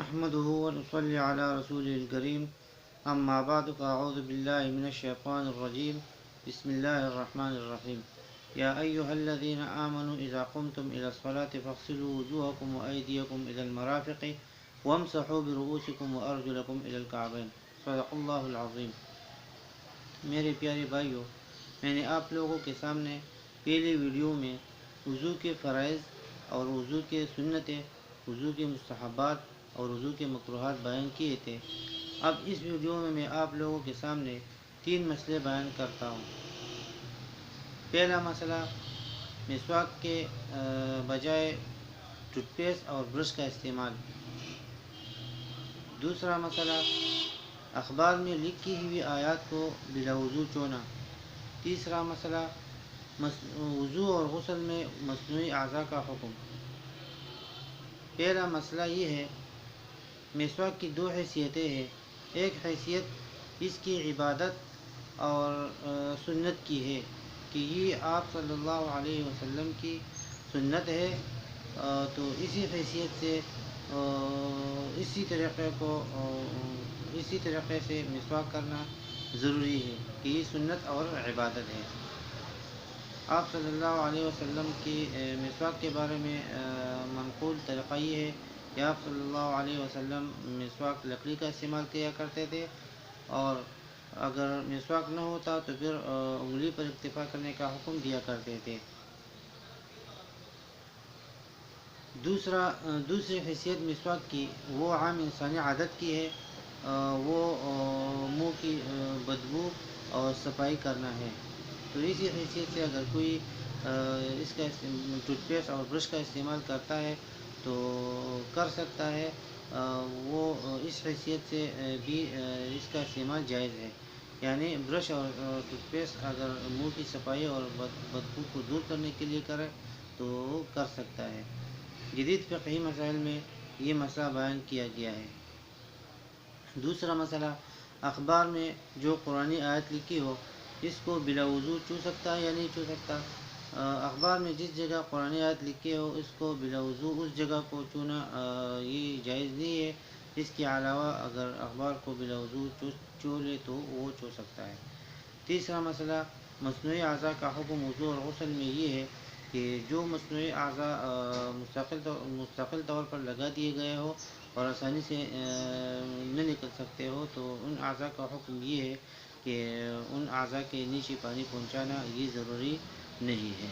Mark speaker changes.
Speaker 1: نحمده ونصلي على رسوله الكريم أما بعد فأعوذ بالله من الشيطان الرجيم بسم الله الرحمن الرحيم يا أيها الذين آمنوا إذا قمتم إلى الصلاة فاغسلوا وجوهكم وأيديكم إلى المرافق وامسحوا برؤوسكم وأرجلكم إلى الكعبين صدق الله العظيم۔ میرے پیارے بھائیوں، میں نے آپ لوگوں کے سامنے پہلی ویڈیو میں وضو کے فرائض اور وضو کے سنتیں، وضو کے مستحبات اور وضو کے مکروہات بیان کیے تھے۔ اب اس ویڈیو میں آپ لوگوں کے سامنے 3 مسئلے بیان کرتا ہوں۔ پہلا مسئلہ، مسواک کے بجائے ٹوتھ پیسٹ اور برش کا استعمال۔ دوسرا مسئلہ، اخبار میں لکھی ہوئی آیات کو بلا وضو چھونا۔ تیسرا مسئلہ، وضو اور غسل میں مصنوعی اعضاء کا حکم۔ پہلا مسئلہ یہ ہے، مسواک کی 2 حیثیتیں ہیں۔ ایک حیثیت اس کی عبادت اور سنت کی ہے کہ یہ آپ صلی اللہ علیہ وسلم کی سنت ہے، تو اسی حیثیت سے اسی طریقے سے مسواک کرنا ضروری ہے کہ یہ سنت اور عبادت ہے۔ آپ صلی اللہ علیہ وسلم کی مسواک کے بارے میں منقول طریقہ یہ ہے کہ آپ صلی اللہ علیہ وسلم مسواک لکڑی کا استعمال کیا کرتے تھے، اور اگر مسواک نہ ہوتا تو پھر انگلی پر اکتفا کرنے کا حکم دیا کرتے تھے۔ دوسری حیثیت مسواک کی وہ عام انسانی عادت کی ہے، وہ منہ کی بدبو اور صفائی کرنا ہے۔ تو اسی حیثیت سے اگر کوئی اس کا ٹوتھ پیسٹ اور برش کا استعمال کرتا ہے تو کر سکتا ہے، وہ اس حیثیت سے بھی اس کا استعمال جائز ہے۔ یعنی برش اور ٹوتھ پیسٹ اگر منہ کی صفائی اور بدبو کو دور کرنے کے لیے کرے تو کر سکتا ہے۔ جدید فقہی مسائل میں یہ مسئلہ بیان کیا گیا ہے۔ دوسرا مسئلہ، اخبار میں جو قرآنی آیت لکھی ہو اس کو بلا وضو چھو سکتا ہے یا نہیں چھو سکتا۔ اخبار میں جس جگہ قرآنی آیت لکھی ہو اس کو بلا وضو اس جگہ کو چھونا یہ جائز نہیں ہے۔ اس کے علاوہ اگر اخبار کو بلا وضو چھو لے تو وہ چھو سکتا ہے۔ تیسرا مسئلہ، مصنوعی اعضاء کا حکم وضو اور غسل میں یہ ہے کہ جو مصنوعی اعضاء مستقل طور پر لگا دیے گئے ہو اور آسانی سے نہ نکل سکتے ہو تو ان اعضاء کا حکم یہ ہے کہ ان اعضاء کے نیچے پانی پہنچانا یہ ضروری نہیں ہے۔